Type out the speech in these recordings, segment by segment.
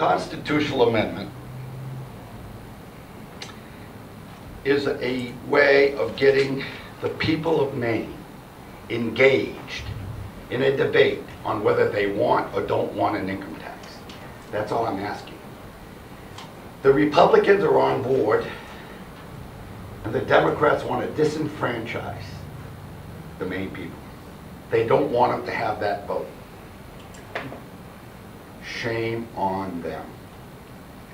constitutional amendment is a way of getting the people of Maine engaged in a debate on whether they want or don't want an income tax. That's all I'm asking. The Republicans are on board, and the Democrats want to disenfranchise the Maine people. They don't want them to have that vote. Shame on them.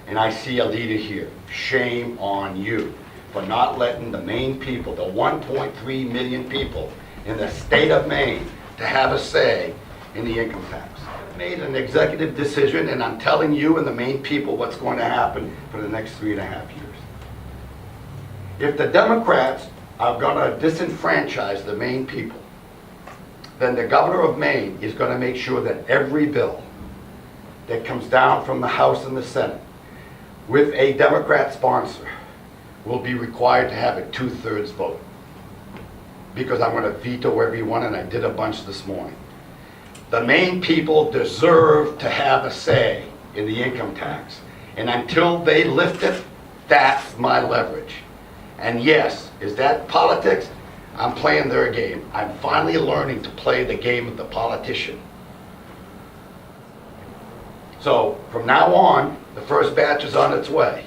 And I see a leader here. Shame on you for not letting the Maine people, the 1.3 million people in the state of Maine, to have a say in the income tax. I made an executive decision, and I'm telling you and the Maine people what's going to happen for the next 3.5 years. If the Democrats are going to disenfranchise the Maine people, then the governor of Maine is going to make sure that every bill that comes down from the House and the Senate with a Democrat sponsor will be required to have a 2/3 vote. Because I'm going to veto every one, and I did a bunch this morning. The Maine people deserve to have a say in the income tax. And until they lift it, that's my leverage. And yes, is that politics? I'm playing their game. I'm finally learning to play the game of the politician. So from now on, the first batch is on its way.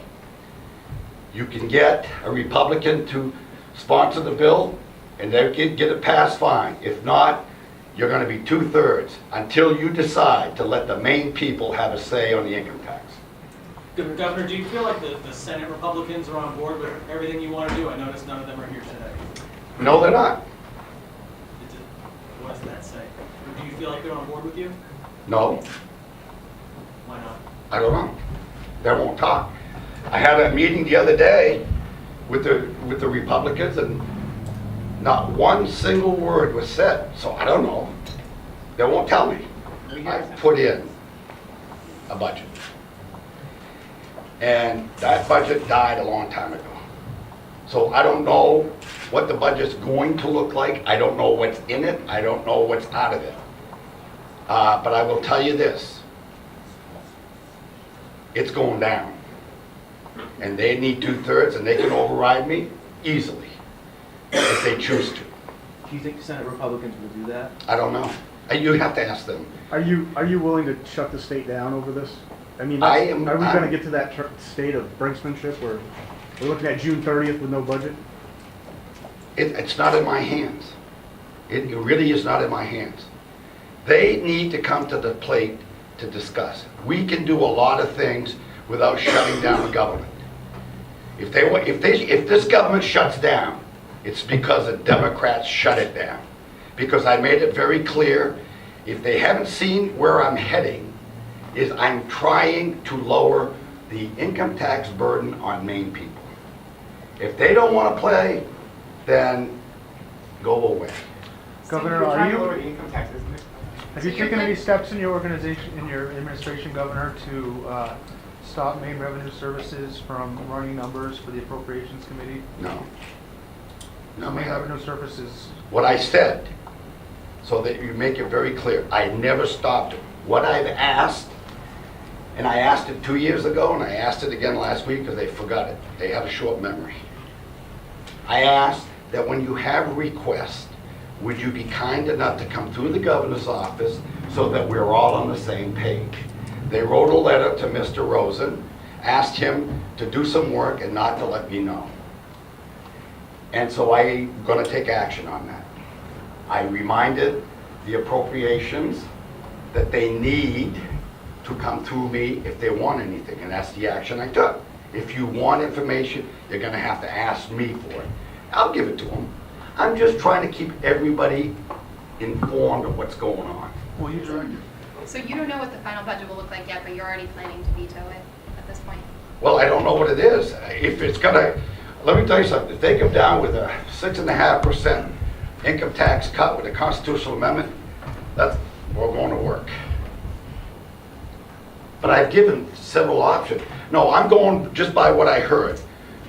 You can get a Republican to sponsor the bill, and they can get it passed, fine. If not, you're going to be 2/3 until you decide to let the Maine people have a say on the income tax. Governor, do you feel like the Senate Republicans are on board with everything you want to do? I noticed none of them are here today. No, they're not. What does that say? Do you feel like they're on board with you? No, Why not? I don't know. They won't talk. I had a meeting the other day with the Republicans, and not one single word was said, so I don't know. They won't tell me. I put in a budget. And that budget died a long time ago. So I don't know what the budget's going to look like. I don't know what's in it. I don't know what's out of it. But I will tell you this. It's going down. And they need 2/3, and they can override me easily if they choose to. Do you think Senate Republicans will do that? I don't know. You have to ask them. Are you willing to shut the state down over this? I mean, I am- are we I'm- going to get to that state of brinksmanship where we're looking at June 30th with no budget? It's not in my hands. It really is not in my hands. They need to come to the plate to discuss. We can do a lot of things without shutting down the government. If this government shuts down, it's because the Democrats shut it down. Because I made it very clear, if they haven't seen where I'm heading, is I'm trying to lower the income tax burden on Maine people. If they don't want to play, then go away. Governor, are you, lower the income taxes? have you taken any steps in your organization, in your administration, Governor, to stop Maine Revenue Services from running numbers for the Appropriations Committee? No. No, Maine ma'am. Revenue Services, What I said, so that you make it very clear, I never stopped it. What I've asked, and I asked it 2 years ago, and I asked it again last week because they forgot it. They have a short memory. I asked that when you have a request, would you be kind enough to come through the governor's office so that we're all on the same page? They wrote a letter to Mr. Rosen, asked him to do some work and not to let me know. And so I'm going to take action on that. I reminded the appropriations that they need to come through me if they want anything, and that's the action I took. If you want information, you're going to have to ask me for it. I'll give it to them. I'm just trying to keep everybody informed of what's going on. will you direct? So you don't know what the final budget will look like yet, but you're already planning to veto it at this point? Well, I don't know what it is. If it's gonna, let me tell you something. If they come down with a 6.5% income tax cut with a constitutional amendment, we're going to work. But I've given several options. No, I'm going just by what I heard.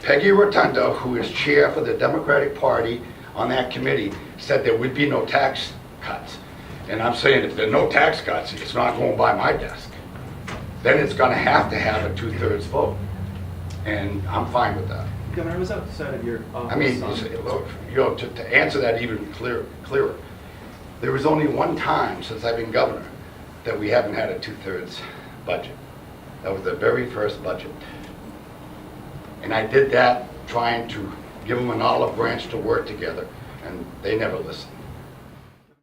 Peggy Rotundo, who is chair for the Democratic Party on that committee, said there would be no tax cuts. And I'm saying if there are no tax cuts, it's not going by my desk. then it's gonna have to have a 2/3 vote. And I'm fine with that. Governor, was outside of your office. I mean, look, you know, to answer that even clearer, there was only one time since I've been governor that we haven't had a 2/3 budget. That was the very first budget. And I did that trying to give them an olive branch to work together, and they never listened.